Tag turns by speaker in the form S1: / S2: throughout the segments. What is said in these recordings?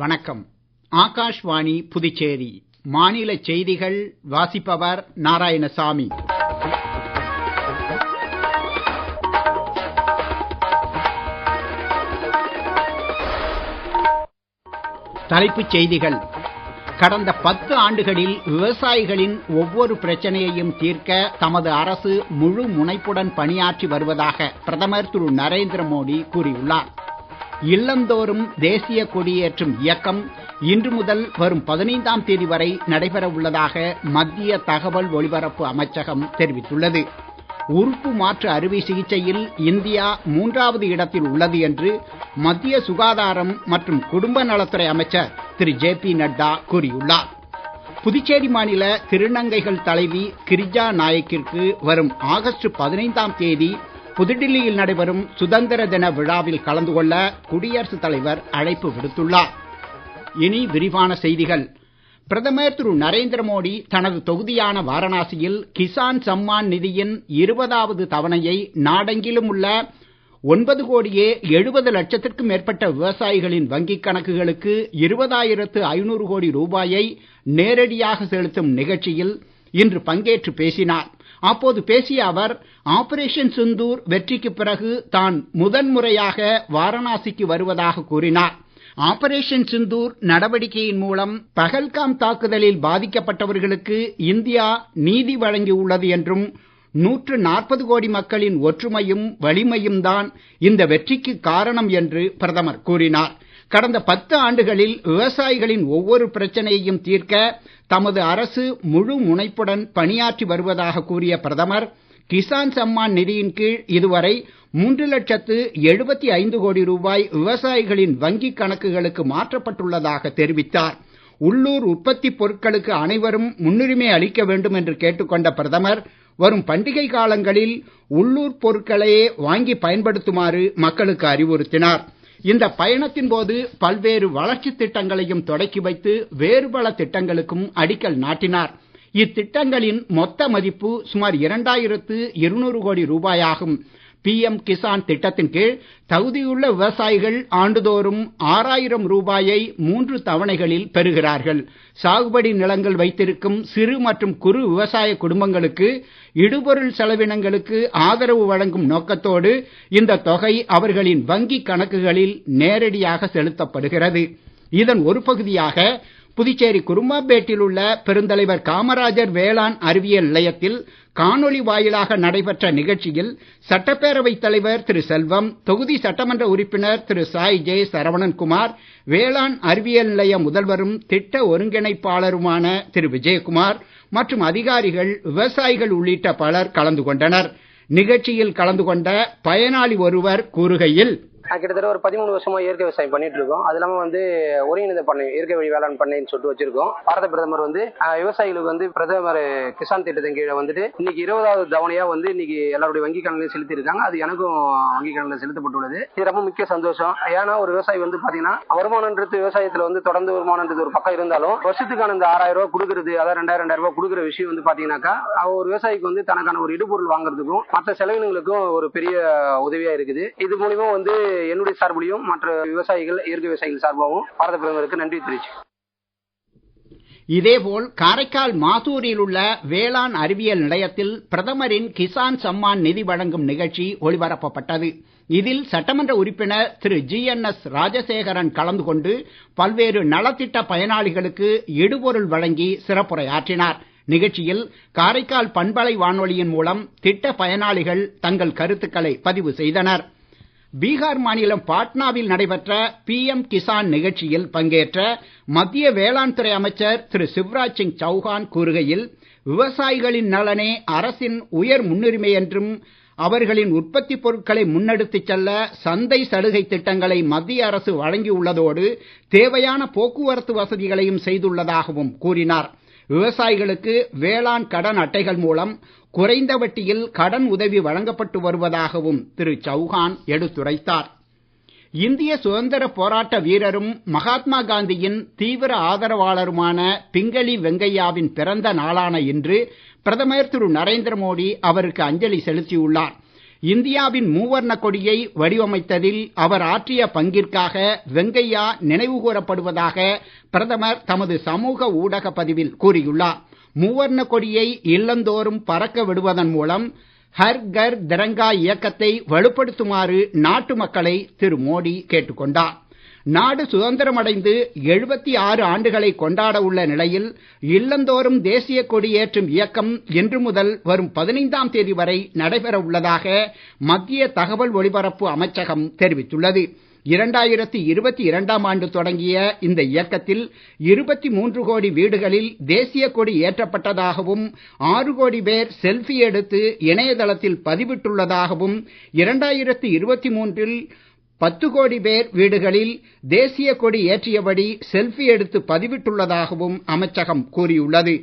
S1: வணக்கம். ஆகாஷ்வாணி புதுச்சேரி மாநில செய்திகள் வாசிப்பவர் நாராயணசாமி. தலைப்புச் செய்திகள். கடந்த 10 ஆண்டுகளில் விவசாயிகளின் ஒவ்வொரு பிரச்சனையையும் தீர்க்க தமது அரசு முழு முனைப்புடன் பணியாற்றி வருவதாக பிரதமர் திரு நரேந்திர மோடி கூறியுள்ளார். இல்லந்தோறும் தேசிய கொடியேற்றும் இயக்கம் இன்று முதல் வரும் 15ஆம் தேதி வரை நடைபெற உள்ளதாக மத்திய தகவல் ஒலிபரப்பு அமைச்சகம் தெரிவித்துள்ளது. உறுப்பு மாற்று அறுவை சிகிச்சையில் இந்தியா 3வது இடத்தில் உள்ளது என்று மத்திய சுகாதாரம் மற்றும் குடும்ப நலத்துறை அமைச்சர் திரு ஜே.பி. நட்டா கூறியுள்ளார். புதுச்சேரி மாநில திருநங்கைகள் தலைவி கிரிஜா நாயக்கிற்கு வரும் ஆகஸ்ட் 15ஆம் தேதி புதுடில்லியில் நடைபெறும் சுதந்திர தின விழாவில் கலந்து கொள்ள குடியரசுத் தலைவர் அழைப்பு விடுத்துள்ளார். இனி விரிவான செய்திகள். பிரதமர் திரு நரேந்திர மோடி தனது தொகுதியான வாரணாசியில் கிசான் சம்மான் நிதியின் 20வது தவணையை நாடெங்கிலும் உள்ள 9,70,00,000க்கும் மேற்பட்ட விவசாயிகளின் வங்கிக் கணக்குகளுக்கு 20,500 கோடி ரூபாயை நேரடியாக செலுத்தும் நிகழ்ச்சியில் இன்று பங்கேற்று பேசினார். அப்போது பேசிய அவர், ஆபரேஷன் சிந்தூர் வெற்றிக்கு பிறகு தான் முதன்முறையாக வாரணாசிக்கு வருவதாக கூறினார். ஆபரேஷன் சிந்தூர் நடவடிக்கையின் மூலம் பகல்காம் தாக்குதலில் பாதிக்கப்பட்டவர்களுக்கு இந்தியா நீதி வழங்கியுள்ளது என்றும் 140 கோடி மக்களின் ஒற்றுமையும் வலிமையும் தான் இந்த வெற்றிக்கு காரணம் என்று பிரதமர் கூறினார். கடந்த 10 ஆண்டுகளில் விவசாயிகளின் ஒவ்வொரு பிரச்சனையையும் தீர்க்க தமது அரசு முழு முனைப்புடன் பணியாற்றி வருவதாக கூறிய பிரதமர், கிசான் சம்மான் நிதியின் கீழ் இதுவரை 3,75,00,000 கோடி ரூபாய் விவசாயிகளின் வங்கிக் கணக்குகளுக்கு மாற்றப்பட்டுள்ளதாக தெரிவித்தார். உள்ளூர் உற்பத்தி பொருட்களுக்கு அனைவரும் முன்னுரிமை அளிக்க வேண்டும் என்று கேட்டுக்கொண்ட பிரதமர், வரும் பண்டிகை காலங்களில் உள்ளூர் பொருட்களையே வாங்கி பயன்படுத்துமாறு மக்களுக்கு அறிவுறுத்தினார். இந்த பயணத்தின் போது பல்வேறு வளர்ச்சித் திட்டங்களையும் தொடக்கி வைத்து வேறு பல திட்டங்களுக்கும் அடிக்கல் நாட்டினார். இத்திட்டங்களின் மொத்த மதிப்பு சுமார் 2,200 கோடி ரூபாயாகும். PM கிசான் திட்டத்தின் கீழ் தகுதியுள்ள விவசாயிகள் ஆண்டுதோறும் 6,000 ரூபாயை 3 தவணைகளில் பெறுகிறார்கள். சாகுபடி நிலங்கள் வைத்திருக்கும் சிறு மற்றும் குறு விவசாய குடும்பங்களுக்கு இடுபொருள் செலவினங்களுக்கு ஆதரவு வழங்கும் நோக்கத்தோடு இந்த தொகை அவர்களின் வங்கிக் கணக்குகளில் நேரடியாக செலுத்தப்படுகிறது. இதன் ஒரு பகுதியாக புதுச்சேரி குரும்பாம்பேட்டில் உள்ள பெருந்தலைவர் காமராஜர் வேளாண் அறிவியல் நிலையத்தில் காணொளி வாயிலாக நடைபெற்ற நிகழ்ச்சியில் சட்டப்பேரவைத் தலைவர் திரு செல்வம், தொகுதி சட்டமன்ற உறுப்பினர் திரு சாய் ஜே சரவணன்குமார், வேளாண் அறிவியல் நிலைய முதல்வரும் திட்ட ஒருங்கிணைப்பாளருமான திரு விஜயகுமார் மற்றும் அதிகாரிகள், விவசாயிகள் உள்ளிட்ட பலர் கலந்து கொண்டனர். நிகழ்ச்சியில் கலந்து கொண்ட பயனாளி ஒருவர் கூறுகையில்,
S2: கிட்டத்தட்ட ஒரு 13 வருஷமா இயற்கை விவசாயம் பண்ணிட்டு இருக்கோம். அது இல்லாம ஒருங்கிணைந்த பண்ணை, இயற்கை வழி வேளாண் பண்ணைன்னு சொல்லிட்டு வச்சிருக்கோம். பாரத பிரதமர் விவசாயிகளுக்கு பிரதமர் கிசான் திட்டத்தின் கீழே இன்னைக்கு 20வது தவணையா இன்னைக்கு எல்லாருடைய வங்கி கணக்கில் செலுத்தி இருக்காங்க. அது எனக்கும் வங்கி கணக்கில் செலுத்தப்பட்டுள்ளது. இது ரொம்ப முக்கிய சந்தோஷம். ஏன்னா ஒரு விவசாயி பாத்தீங்கன்னா வருமானன்றது விவசாயத்துல தொடர்ந்து வருமானன்றது ஒரு பக்கம் இருந்தாலும் வருஷத்துக்கான இந்த 6,000 ரூபாய் கொடுக்கறது, அதாவது 2,000 ரூபாய் கொடுக்குற விஷயம் பாத்தீங்கன்னாக்கா ஒரு விவசாயிக்கு தனக்கான ஒரு இடுபொருள் வாங்குறதுக்கும் மற்ற செலவினங்களுக்கும் ஒரு பெரிய உதவியா இருக்குது. இது மூலியமா என்னுடைய சார்பிலையும் மற்ற விவசாயிகள், இயற்கை விவசாயிகள் சார்பாகவும் பாரத பிரதமருக்கு நன்றி தெரிவிச்சு.
S1: இதேபோல் காரைக்கால் மாத்தூரில் உள்ள வேளாண் அறிவியல் நிலையத்தில் பிரதமரின் கிசான் சம்மான் நிதி வழங்கும் நிகழ்ச்சி ஒளிபரப்பப்பட்டது. இதில் சட்டமன்ற உறுப்பினர் திரு GNS ராஜசேகரன் கலந்து கொண்டு பல்வேறு நலத்திட்ட பயனாளிகளுக்கு இடுபொருள் வழங்கி சிறப்புரையாற்றினார். நிகழ்ச்சியில் காரைக்கால் பண்பலை வானொலியின் மூலம் திட்ட பயனாளிகள் தங்கள் கருத்துக்களை பதிவு செய்தனர். பீகார் மாநிலம் பாட்னாவில் நடைபெற்ற PM கிசான் நிகழ்ச்சியில் பங்கேற்ற மத்திய வேளாண் துறை அமைச்சர் திரு சிவராஜ் சிங் சௌஹான் கூறுகையில், விவசாயிகளின் நலனே அரசின் உயர் முன்னுரிமை என்றும் அவர்களின் உற்பத்தி பொருட்களை முன்னெடுத்துச் செல்ல சந்தை சலுகை திட்டங்களை மத்திய அரசு வழங்கியுள்ளதோடு தேவையான போக்குவரத்து வசதிகளையும் செய்துள்ளதாகவும் கூறினார். விவசாயிகளுக்கு வேளாண் கடன் அட்டைகள் மூலம் குறைந்த வட்டியில் கடன் உதவி வழங்கப்பட்டு வருவதாகவும் திரு சௌஹான் எடுத்துரைத்தார். இந்திய சுதந்திர போராட்ட வீரரும் மகாத்மா காந்தியின் தீவிர ஆதரவாளருமான பிங்களி வெங்கையாவின் பிறந்த நாளான இன்று பிரதமர் திரு நரேந்திர மோடி அவருக்கு அஞ்சலி செலுத்தியுள்ளார். இந்தியாவின் மூவர்ண கொடியை வடிவமைத்ததில் அவர் ஆற்றிய பங்கிற்காக வெங்கையா நினைவு கூறப்படுவதாக பிரதமர் தமது சமூக ஊடக பதிவில் கூறியுள்ளார். மூவர்ண கொடியை இல்லந்தோறும் பறக்க விடுவதன் மூலம் ஹர் கர் திரங்கா இயக்கத்தை வலுப்படுத்துமாறு நாட்டு மக்களை திரு மோடி கேட்டுக் கொண்டார். நாடு சுதந்திரமடைந்து 76 ஆண்டுகளை கொண்டாட உள்ள நிலையில் இல்லந்தோறும் தேசிய கொடி ஏற்றும் இயக்கம் இன்று முதல் வரும் 15ஆம் தேதி வரை நடைபெற உள்ளதாக மத்திய தகவல் ஒலிபரப்பு அமைச்சகம் தெரிவித்துள்ளது. 2022ஆம் ஆண்டு தொடங்கிய இந்த இயக்கத்தில் 23 கோடி வீடுகளில் தேசிய கொடி ஏற்றப்பட்டதாகவும் 6 கோடி பேர் செல்ஃபி எடுத்து இணையதளத்தில் பதிவிட்டுள்ளதாகவும் 2023இல் 10 கோடி பேர் வீடுகளில் தேசிய கொடி ஏற்றியபடி செல்ஃபி எடுத்து பதிவிட்டுள்ளதாகவும் அமைச்சகம் கூறியுள்ளது.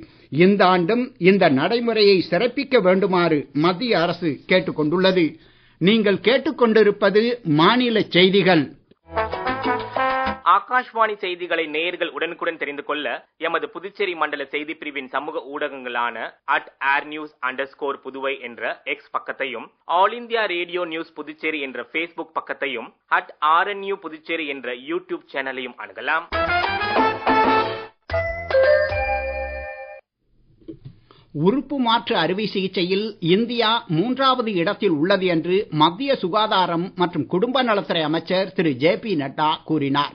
S1: இந்த ஆண்டும் இந்த நடைமுறையை சிறப்பிக்க வேண்டுமாறு மத்திய அரசு கேட்டுக் கொண்டுள்ளது. நீங்கள் கேட்டுக்கொண்டிருப்பது மாநில செய்திகள்.
S3: ஆகாஷ்வாணி செய்திகளை நேயர்கள் உடனுக்குடன் தெரிந்து கொள்ள எமது புதுச்சேரி மண்டல செய்தி பிரிவின் சமூக ஊடகங்களான @airnews_புதுவை என்ற எக்ஸ் பக்கத்தையும், all India radio news Puducherry என்ற Facebook பக்கத்தையும், @RNU புதுச்சேரி என்ற யூடியூப் சேனலையும் அணுகலாம்.
S1: உறுப்பு மாற்று அறுவை சிகிச்சையில் இந்தியா 3வது இடத்தில் உள்ளது என்று மத்திய சுகாதாரம் மற்றும் குடும்ப நலத்துறை அமைச்சர் திரு JP நட்டா கூறினார்.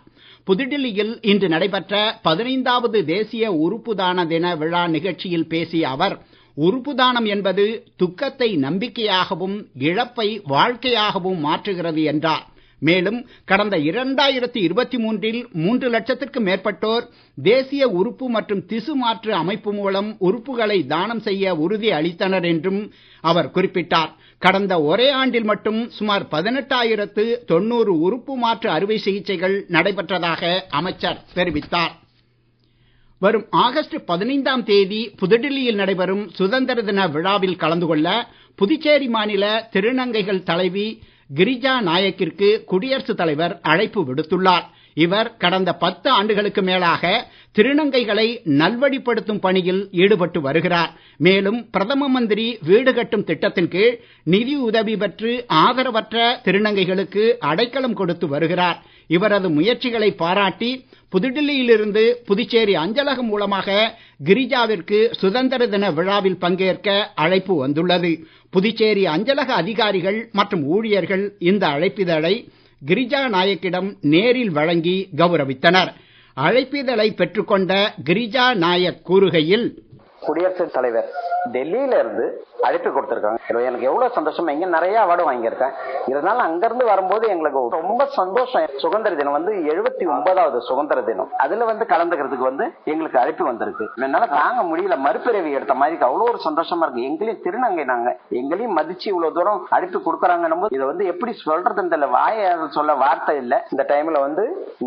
S1: புதுடில்லியில் இன்று நடைபெற்ற 15வது தேசிய உறுப்பு தான தின விழா நிகழ்ச்சியில் பேசிய அவர், உறுப்பு தானம் என்பது துக்கத்தை நம்பிக்கையாகவும் இழப்பை வாழ்க்கையாகவும் மாற்றுகிறது என்றார். மேலும் கடந்த 2023இல் 3 லட்சத்திற்கும் மேற்பட்டோர் தேசிய உறுப்பு மற்றும் திசு மாற்று அமைப்பு மூலம் உறுப்புகளை தானம் செய்ய உறுதி அளித்தனர் என்றும் அவர் குறிப்பிட்டார். கடந்த ஒரே ஆண்டில் மட்டும் சுமார் 18,090 உறுப்பு மாற்று அறுவை சிகிச்சைகள் நடைபெற்றதாக அமைச்சர் தெரிவித்தார். வரும் ஆகஸ்ட் 15ஆம் தேதி புதுடில்லியில் நடைபெறும் சுதந்திர தின விழாவில் கலந்து கொள்ள புதுச்சேரி மாநில திருநங்கைகள் தலைவி கிரிஜா நாயக்கிற்கு குடியரசுத் தலைவர் அழைப்பு விடுத்துள்ளார். இவர் கடந்த 10 ஆண்டுகளுக்கு மேலாக திருநங்கைகளை நல்வழிப்படுத்தும் பணியில் ஈடுபட்டு வருகிறார். மேலும் பிரதம மந்திரி வீடு கட்டும் திட்டத்தின் கீழ் நிதி உதவி பெற்று ஆதரவற்ற திருநங்கைகளுக்கு அடைக்கலம் கொடுத்து வருகிறார். இவரது முயற்சிகளை பாராட்டி புதுடில்லியிலிருந்து புதுச்சேரி அஞ்சலகம் மூலமாக கிரிஜாவிற்கு சுதந்திர தின விழாவில் பங்கேற்க அழைப்பு வந்துள்ளது. புதுச்சேரி அஞ்சலக அதிகாரிகள் மற்றும் ஊழியர்கள் இந்த அழைப்பிதழை கிரிஜா நாயக்கிடம் நேரில் வழங்கி கௌரவித்தனர். அழைப்பிதழை பெற்றுக்கொண்ட கிரிஜா நாயக் கூறுகையில்,
S4: குடியரசுத் தலைவர் டெல்லியில இருந்து அழைப்பு கொடுத்திருக்காங்க. எனக்கு எவ்வளவு சந்தோஷம். இங்க நிறைய அவார்டு வாங்கியிருக்கேன். இருந்தாலும் அங்கிருந்து வரும்போது எங்களுக்கு ரொம்ப சந்தோஷம். சுதந்திர தினம் 79வது சுதந்திர தினம். அதுல கலந்துக்கிறதுக்கு எங்களுக்கு அழைப்பு வந்திருக்கு. என்னால தாங்க முடியல. மறுபிறவி எடுத்த மாதிரி அவ்வளவு ஒரு சந்தோஷமா இருக்கு. எங்களையும் திருநங்கை நாங்க எங்களையும் மதிச்சு இவ்வளவு தூரம் அழைப்பு கொடுக்கறாங்க. இதை எப்படி சொல்றதுன்னு தெரியல. வாய சொல்ல வார்த்தை இல்ல. இந்த டைம்ல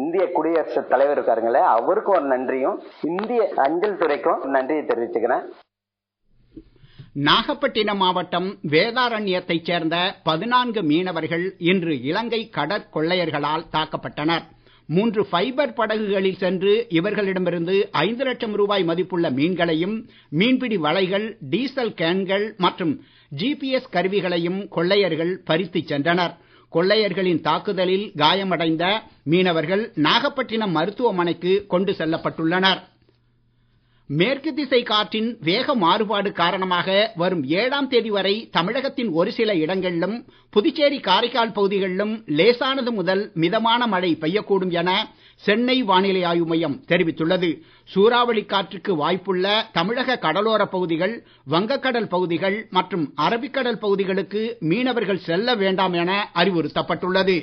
S4: இந்திய குடியரசுத் தலைவர் இருக்காருங்களே, அவருக்கும் ஒரு நன்றியும் இந்திய அஞ்சல் துறைக்கும் நன்றியை தெரிவிச்சுக்கிறேன்.
S1: நாகப்பட்டினம் மாவட்டம் வேதாரண்யத்தைச் சேர்ந்த 14 மீனவர்கள் இன்று இலங்கை கடற்கொள்ளையர்களால் தாக்கப்பட்டனர். 3 ஃபைபர் படகுகளில் சென்று இவர்களிடமிருந்து 5 லட்சம் ரூபாய் மதிப்புள்ள மீன்களையும், மீன்பிடி வலைகள், டீசல் கேன்கள் மற்றும் GPS கருவிகளையும் கொள்ளையர்கள் பறித்துச் சென்றனர். கொள்ளையர்களின் தாக்குதலில் காயமடைந்த மீனவர்கள் நாகப்பட்டினம் மருத்துவமனைக்கு கொண்டு செல்லப்பட்டுள்ளனர். மேற்கு திசை காற்றின் வேக மாறுபாடு காரணமாக வரும் 7ஆம் தேதி வரை தமிழகத்தின் ஒரு சில இடங்களிலும் புதுச்சேரி காரைக்கால் பகுதிகளிலும் லேசானது முதல் மிதமான மழை பெய்யக்கூடும் என சென்னை வானிலை ஆய்வு மையம் தெரிவித்துள்ளது. சூறாவளி காற்றுக்கு வாய்ப்புள்ள தமிழக கடலோர பகுதிகள், வங்கக்கடல் பகுதிகள் மற்றும் அரபிக்கடல் பகுதிகளுக்கு மீனவர்கள் செல்ல வேண்டாம் என அறிவுறுத்தப்பட்டுள்ளது.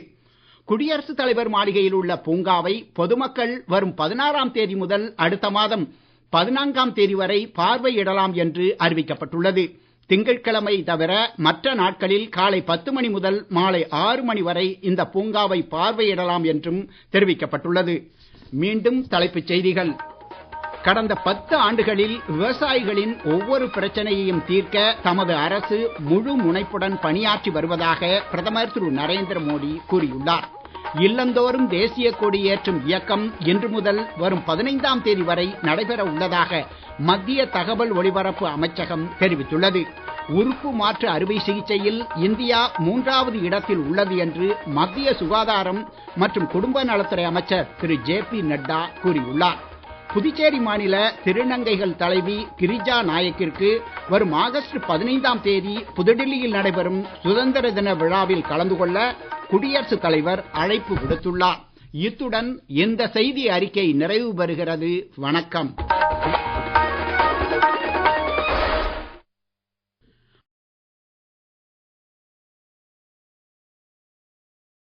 S1: குடியரசுத் தலைவர் மாளிகையில் உள்ள பூங்காவை பொதுமக்கள் வரும் 16ஆம் தேதி முதல் அடுத்த மாதம் 14ஆம் தேதி வரை பார்வையிடலாம் என்று அறிவிக்கப்பட்டுள்ளது. திங்கட்கிழமை தவிர மற்ற நாட்களில் காலை 10 மணி முதல் மாலை 6 மணி வரை இந்த பூங்காவை பார்வையிடலாம் என்றும் தெரிவிக்கப்பட்டுள்ளது. மீண்டும் தலைப்புச் செய்திகள். கடந்த 10 ஆண்டுகளில் விவசாயிகளின் ஒவ்வொரு பிரச்சனையையும் தீர்க்க தமது அரசு முழு முனைப்புடன் பணியாற்றி வருவதாக பிரதமர் திரு நரேந்திர மோடி கூறியுள்ளார். இல்லந்தோறும் தேசிய கொடி ஏற்றும் இயக்கம் இன்று முதல் வரும் 15ஆம் தேதி வரை நடைபெற உள்ளதாக மத்திய தகவல் ஒலிபரப்பு அமைச்சகம் தெரிவித்துள்ளது. உறுப்பு மாற்று அறுவை சிகிச்சையில் இந்தியா 3வது இடத்தில் உள்ளது என்று மத்திய சுகாதாரம் மற்றும் குடும்ப நலத்துறை அமைச்சர் திரு ஜே.பி. நட்டா கூறியுள்ளார். புதுச்சேரி மாநில திருநங்கைகள் தலைவி கிரிஜா நாயக்கிற்கு வரும் ஆகஸ்ட் 15ஆம் தேதி புதுடில்லியில் நடைபெறும் சுதந்திர தின விழாவில் கலந்து கொள்ள குடியரசுத் தலைவர் அழைப்பு விடுத்துள்ளார். இத்துடன் இந்த செய்தி அறிக்கை நிறைவு பெறுகிறது. வணக்கம்.